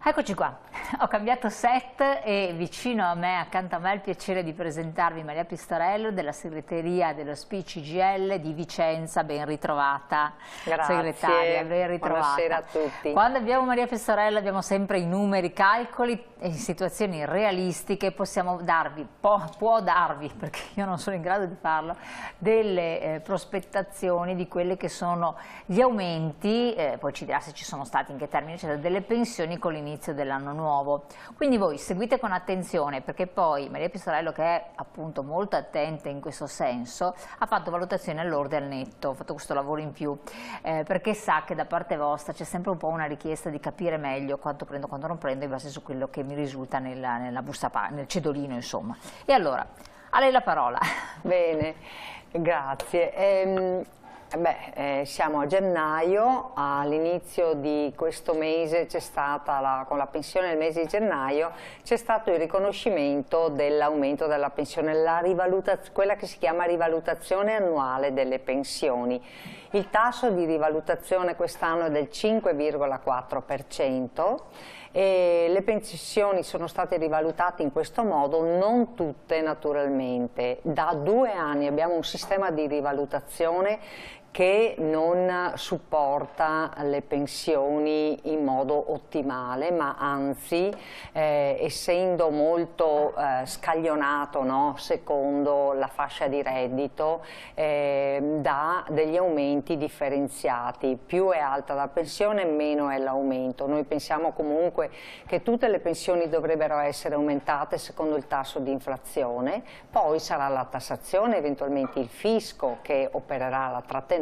Eccoci qua, ho cambiato set e vicino a me, accanto a me, ho il piacere di presentarvi Maria Pistorello della segreteria dello SPI CGIL di Vicenza. Ben ritrovata. Grazie, segretaria, ben ritrovata. Buonasera a tutti. Quando abbiamo Maria Pistorello abbiamo sempre i numeri, i calcoli e in situazioni realistiche possiamo darvi, può darvi, perché io non sono in grado di farlo, delle prospettazioni di quelli che sono gli aumenti, poi ci dirà se ci sono stati, in che termini, eccetera, delle pensioni con l'inizio dell'anno nuovo. Quindi voi seguite con attenzione, perché poi Maria Pistorello, che è appunto molto attenta in questo senso, ha fatto valutazione all'ordo e al netto, ha fatto questo lavoro in più, perché sa che da parte vostra c'è sempre un po' una richiesta di capire meglio quanto prendo, quanto non prendo, in base su quello che mi risulta nella busta paga, nel cedolino, insomma. E allora, a lei la parola. Bene, grazie. Siamo a gennaio, all'inizio di questo mese c'è stata, con la pensione del mese di gennaio, c'è stato il riconoscimento dell'aumento della pensione, quella che si chiama rivalutazione annuale delle pensioni. Il tasso di rivalutazione quest'anno è del 5,4%. E le pensioni sono state rivalutate in questo modo, non tutte naturalmente. Da 2 anni abbiamo un sistema di rivalutazione che non supporta le pensioni in modo ottimale, ma anzi, essendo molto scaglionato, no, secondo la fascia di reddito, dà degli aumenti differenziati. Più è alta la pensione, meno è l'aumento. Noi pensiamo comunque che tutte le pensioni dovrebbero essere aumentate secondo il tasso di inflazione, poi sarà la tassazione, eventualmente il fisco che opererà la trattenuta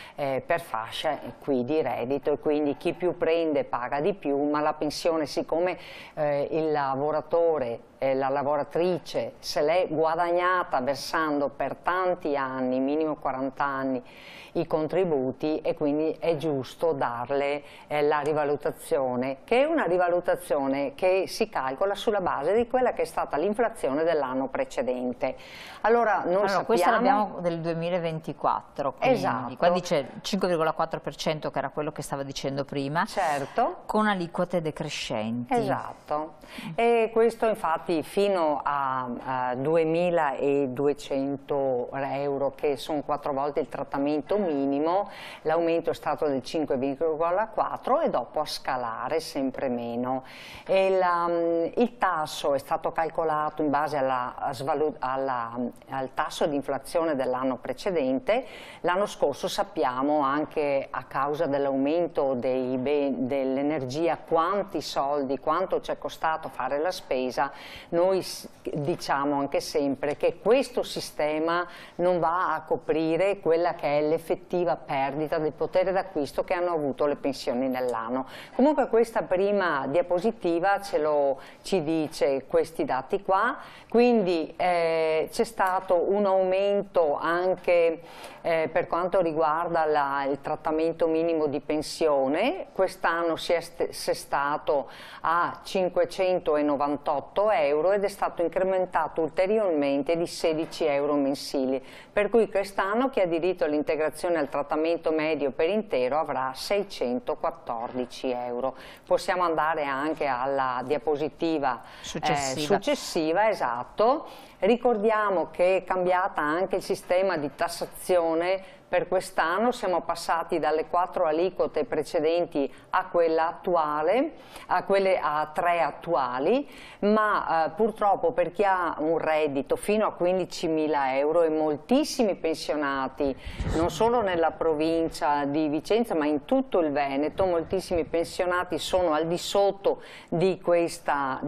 per fascia qui di reddito, e quindi chi più prende paga di più, ma la pensione, siccome il lavoratore la lavoratrice se l'è guadagnata versando per tanti anni, minimo 40 anni, i contributi, e quindi è giusto darle la rivalutazione, che è una rivalutazione che si calcola sulla base di quella che è stata l'inflazione dell'anno precedente. Allora, sappiamo... Questo l'abbiamo del 2024, quindi, esatto. Qua dice 5,4%, che era quello che stava dicendo prima, certo, con aliquote decrescenti. Esatto, e questo infatti fino a 2.200 euro, che sono 4 volte il trattamento minimo, l'aumento è stato del 5,4 e dopo a scalare sempre meno. Il tasso è stato calcolato in base al tasso di inflazione dell'anno precedente. L'anno scorso, sappiamo, anche a causa dell'aumento dell'energia, quanti soldi, quanto ci è costato fare la spesa. Noi diciamo anche sempre che questo sistema non va a coprire quella che è l'effettiva perdita del potere d'acquisto che hanno avuto le pensioni nell'anno. Comunque questa prima diapositiva ci dice questi dati qua, quindi c'è stato un aumento anche per quanto riguarda il trattamento minimo di pensione. Quest'anno si è assestato a 598 euro ed è stato incrementato ulteriormente di 16 euro mensili, per cui quest'anno chi ha diritto all'integrazione al trattamento medio per intero avrà 614 euro. Possiamo andare anche alla diapositiva successiva, esatto. Ricordiamo che è cambiata anche il sistema di tassazione. Per quest'anno siamo passati dalle 4 aliquote precedenti a quella attuale, a 3 attuali, ma purtroppo per chi ha un reddito fino a 15.000 euro, e moltissimi pensionati, non solo nella provincia di Vicenza ma in tutto il Veneto, moltissimi pensionati sono al di sotto di questa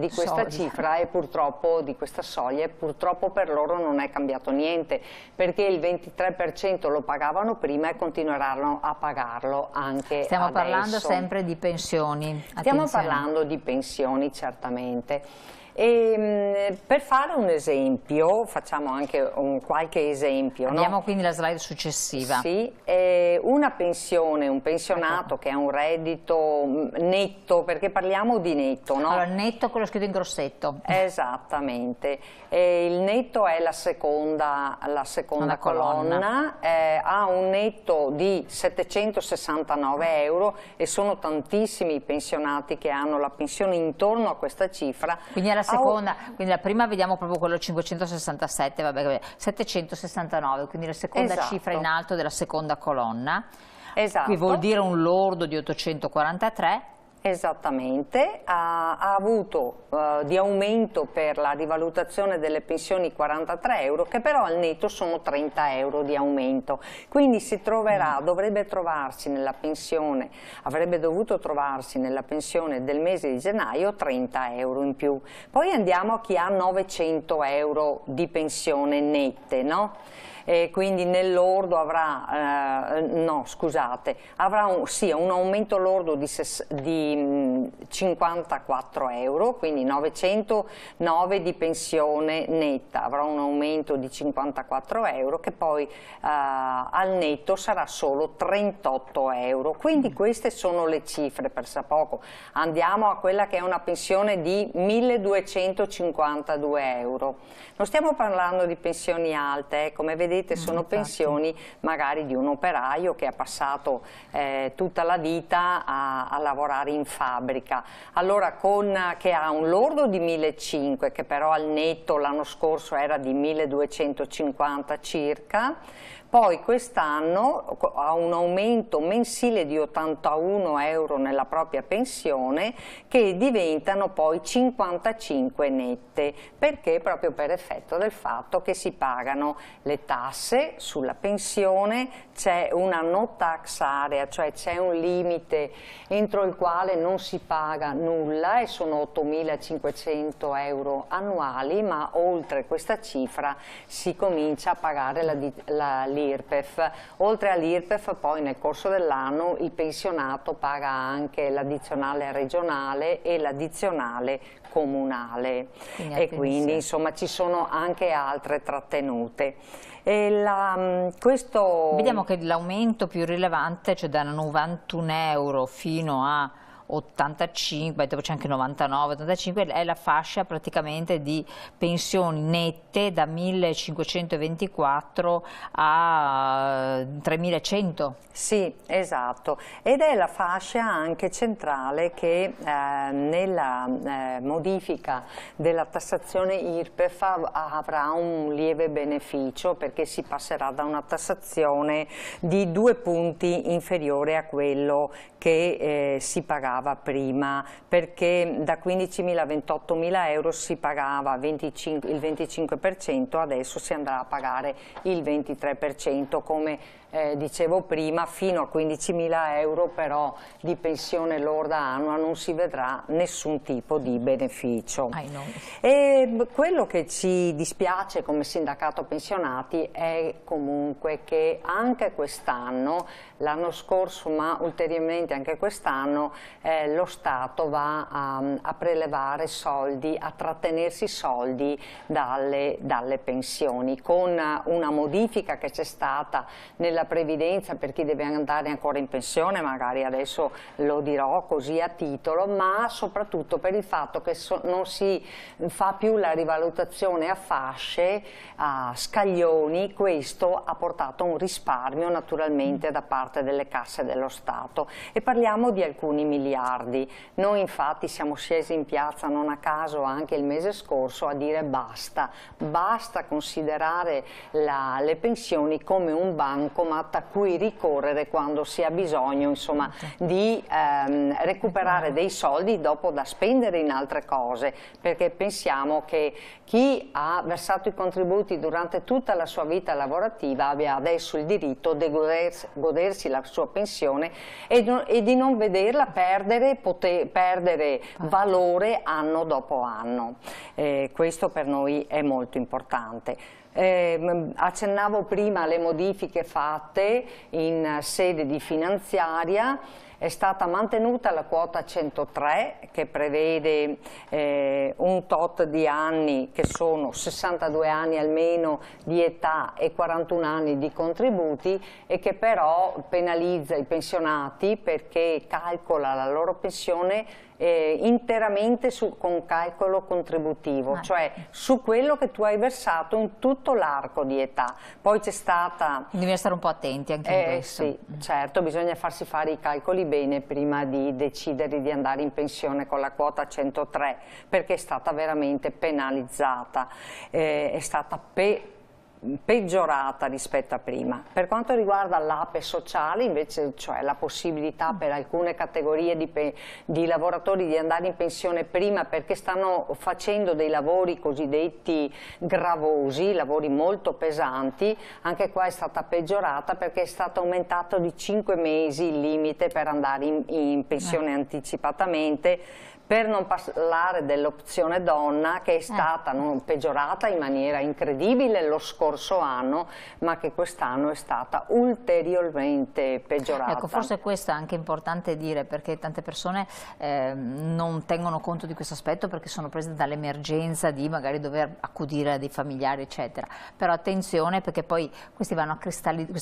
cifra, e purtroppo di questa soglia, e purtroppo per loro non è cambiato niente, perché il 23% lo pagavano prima e continueranno a pagarlo anche Stiamo adesso. parlando sempre di pensioni. Stiamo parlando di pensioni, certamente. Per fare un esempio, facciamo anche qualche esempio. Abbiamo quindi la slide successiva. Sì, una pensione, un pensionato che ha un reddito netto, perché parliamo di netto, no? Allora, netto quello scritto in grossetto. Esattamente, il netto è la seconda colonna, ha un netto di 769 euro e sono tantissimi i pensionati che hanno la pensione intorno a questa cifra. Quindi è la seconda, quindi la prima vediamo proprio quello 567, vabbè, 769, quindi la seconda cifra in alto della seconda colonna. Esatto. Qui vuol dire un lordo di 843. Esattamente, ha avuto di aumento per la rivalutazione delle pensioni 43 euro, che però al netto sono 30 euro di aumento, quindi si troverà, dovrebbe trovarsi nella pensione, avrebbe dovuto trovarsi nella pensione del mese di gennaio 30 euro in più. Poi andiamo a chi ha 900 euro di pensione nette, no? Quindi nel lordo avrà, avrà un aumento lordo di 54 euro, quindi 909 di pensione netta, avrà un aumento di 54 euro che poi al netto sarà solo 38 euro, quindi queste sono le cifre per sa poco. Andiamo a quella che è una pensione di 1252 euro. Non stiamo parlando di pensioni alte, come vedete sono pensioni magari di un operaio che ha passato tutta la vita a lavorare in fabbrica, allora che ha un lordo di 1.500, che però al netto l'anno scorso era di 1.250 circa. Poi quest'anno ha un aumento mensile di 81 euro nella propria pensione, che diventano poi 55 nette, perché proprio per effetto del fatto che si pagano le tasse sulla pensione, c'è una no tax area, cioè c'è un limite entro il quale non si paga nulla e sono 8.500 euro annuali, ma oltre questa cifra si comincia a pagare l'IRPEF. Oltre all'IRPEF poi nel corso dell'anno il pensionato paga anche l'addizionale regionale e l'addizionale comunale e quindi insomma ci sono anche altre trattenute. Vediamo che l'aumento più rilevante, cioè da 91 euro fino a 85, dopo c'è anche 99, 85, è la fascia praticamente di pensioni nette da 1524 a 3100. Sì, esatto, ed è la fascia anche centrale che nella modifica della tassazione IRPEF avrà un lieve beneficio, perché si passerà da una tassazione di 2 punti inferiore a quello che si pagava prima, perché da 15.000 a 28.000 euro si pagava il 25%, adesso si andrà a pagare il 23%, come dicevo prima, fino a 15.000 euro però di pensione lorda annua non si vedrà nessun tipo di beneficio. E quello che ci dispiace come sindacato pensionati è comunque che anche quest'anno, l'anno scorso ma ulteriormente anche quest'anno, lo Stato va a prelevare soldi, a trattenersi soldi dalle pensioni, con una modifica che c'è stata nella previdenza per chi deve andare ancora in pensione, magari adesso lo dirò così a titolo, ma soprattutto per il fatto che non si fa più la rivalutazione a fasce, a scaglioni. Questo ha portato un risparmio naturalmente da parte delle casse dello Stato e parliamo di alcuni miliardi. Noi infatti siamo scesi in piazza non a caso anche il mese scorso a dire basta considerare le pensioni come un bancomat a cui ricorrere quando si ha bisogno, insomma, di recuperare dei soldi dopo da spendere in altre cose, perché pensiamo che chi ha versato i contributi durante tutta la sua vita lavorativa abbia adesso il diritto di godersi la sua pensione e di non vederla perdere valore anno dopo anno. Questo per noi è molto importante. Accennavo prima alle modifiche fatte in sede di finanziaria. è stata mantenuta la quota 103 che prevede un tot di anni che sono 62 anni almeno di età e 41 anni di contributi, e che però penalizza i pensionati perché calcola la loro pensione interamente con calcolo contributivo, cioè su quello che tu hai versato in tutto l'arco di età. Poi c'è stata... Bisogna stare un po' attenti anche in questo. Sì, certo, bisogna farsi fare i calcoli bene prima di decidere di andare in pensione con la quota 103, perché è stata veramente penalizzata, è stata peggiorata rispetto a prima. Per quanto riguarda l'APE sociale invece, cioè la possibilità per alcune categorie di lavoratori di andare in pensione prima perché stanno facendo dei lavori cosiddetti gravosi, lavori molto pesanti, anche qua è stata peggiorata perché è stato aumentato di 5 mesi il limite per andare in pensione anticipatamente, per non parlare dell'opzione donna che è stata peggiorata in maniera incredibile lo scorso anno, ma che quest'anno è stata ulteriormente peggiorata. Ecco, forse questo è anche importante dire, perché tante persone non tengono conto di questo aspetto perché sono prese dall'emergenza di magari dover accudire a dei familiari eccetera, però attenzione perché poi queste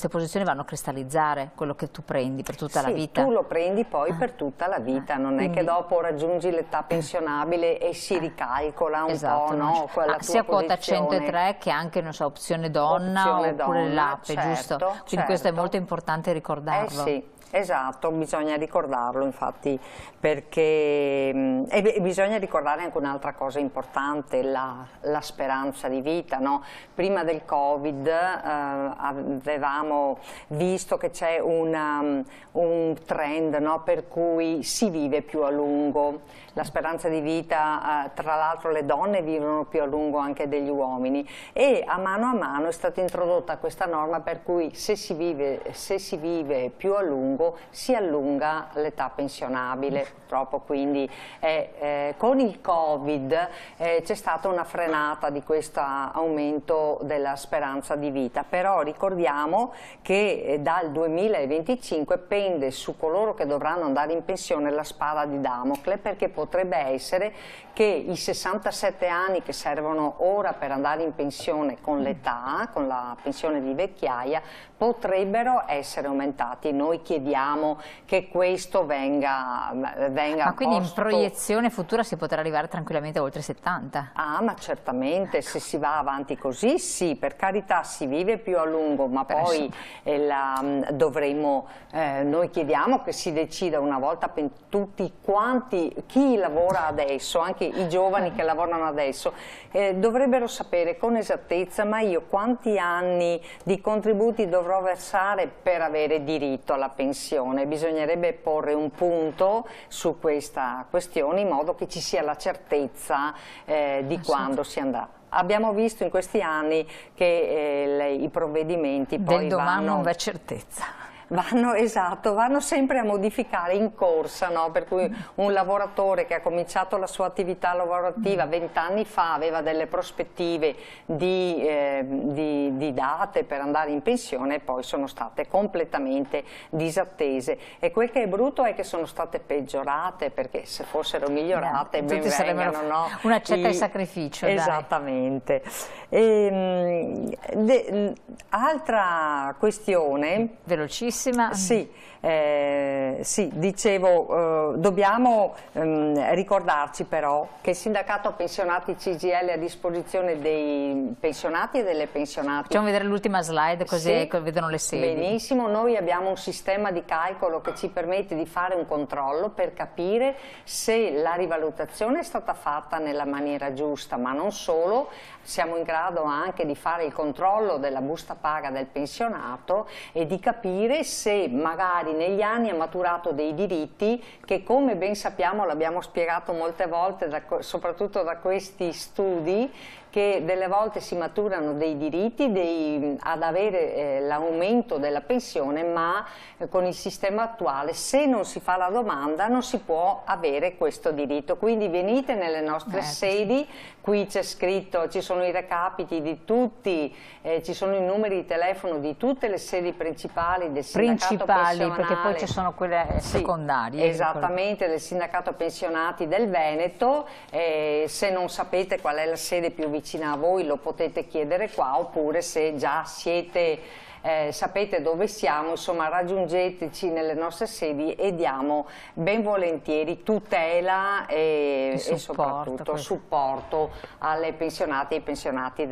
posizioni vanno a cristallizzare quello che tu prendi per tutta la vita. Tu lo prendi poi per tutta la vita, non è che dopo raggiungi l'età pensionabile e si ricalcola un po', no? Sia quota 103 che anche, non so, opzione donna oppure l'APE, giusto? Quindi questo è molto importante ricordarlo. Sì. Esatto, bisogna ricordarlo infatti, perché bisogna ricordare anche un'altra cosa importante, la speranza di vita, no? Prima del Covid avevamo visto che c'è un trend, no? Per cui si vive più a lungo, la speranza di vita, tra l'altro le donne vivono più a lungo anche degli uomini, e a mano è stata introdotta questa norma per cui se si vive più a lungo si allunga l'età pensionabile, purtroppo. Quindi con il Covid c'è stata una frenata di questo aumento della speranza di vita, però ricordiamo che dal 2025 pende su coloro che dovranno andare in pensione la spada di Damocle, perché potrebbe essere che i 67 anni che servono ora per andare in pensione con l'età, con la pensione di vecchiaia, potrebbero essere aumentati. Noi chiediamo che questo venga Ma quindi in proiezione futura si potrà arrivare tranquillamente a oltre 70? Ah, ma certamente, se si va avanti così, sì, per carità, si vive più a lungo, ma poi noi chiediamo che si decida una volta per tutti chi lavora adesso, anche i giovani che lavorano adesso, dovrebbero sapere con esattezza: ma io quanti anni di contributi dovrò versare per avere diritto alla pensione? Bisognerebbe porre un punto su questa questione in modo che ci sia la certezza di quando si andrà. Abbiamo visto in questi anni che i provvedimenti poi del domani non v'è certezza. Vanno sempre a modificare in corsa, no? Per cui un lavoratore che ha cominciato la sua attività lavorativa 20 anni fa aveva delle prospettive di date per andare in pensione e poi sono state completamente disattese, e quel che è brutto è che sono state peggiorate, perché se fossero migliorate ben vengano, no? Un'accetta il sacrificio. Esattamente. Altra questione velocissima. Sì, dicevo, dobbiamo ricordarci però che il sindacato pensionati CGIL è a disposizione dei pensionati e delle pensionate. Facciamo vedere l'ultima slide così vedono le sedi. Benissimo, noi abbiamo un sistema di calcolo che ci permette di fare un controllo per capire se la rivalutazione è stata fatta nella maniera giusta, ma non solo, siamo in grado anche di fare il controllo della busta paga del pensionato e di capire se magari negli anni ha maturato dei diritti che, come ben sappiamo, l'abbiamo spiegato molte volte, soprattutto da questi studi, che delle volte si maturano dei diritti ad avere l'aumento della pensione, ma con il sistema attuale, se non si fa la domanda, non si può avere questo diritto. Quindi venite nelle nostre sedi, qui c'è scritto, ci sono i recapiti di tutti, ci sono i numeri di telefono di tutte le sedi principali del sindacato pensionale, perché poi ci sono quelle secondarie. Esattamente, del sindacato pensionati del Veneto. Se non sapete qual è la sede più vicina a voi lo potete chiedere qua, oppure se già siete sapete dove siamo, insomma raggiungeteci nelle nostre sedi e diamo ben volentieri tutela e soprattutto supporto alle pensionate e ai pensionati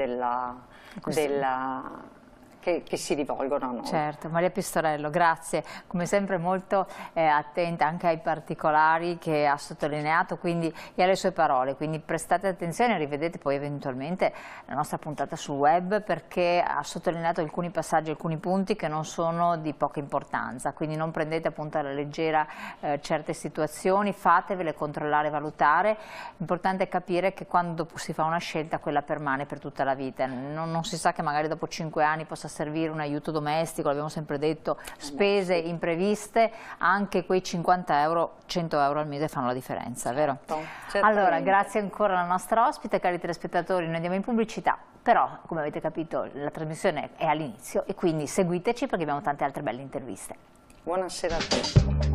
che si rivolgono a noi. Certo, Maria Pistorello, grazie, come sempre molto attenta anche ai particolari che ha sottolineato e alle sue parole, quindi prestate attenzione e rivedete poi eventualmente la nostra puntata sul web, perché ha sottolineato alcuni passaggi, alcuni punti che non sono di poca importanza, quindi non prendete appunto alla leggera certe situazioni, fatevele controllare, valutare. L'importante è capire che quando si fa una scelta quella permane per tutta la vita, non si sa che magari dopo 5 anni possa servire un aiuto domestico, l'abbiamo sempre detto, spese impreviste, anche quei 50 euro, 100 euro al mese fanno la differenza, vero? Allora, grazie ancora alla nostra ospite, cari telespettatori, noi andiamo in pubblicità, però come avete capito la trasmissione è all'inizio e quindi seguiteci perché abbiamo tante altre belle interviste. Buonasera a tutti.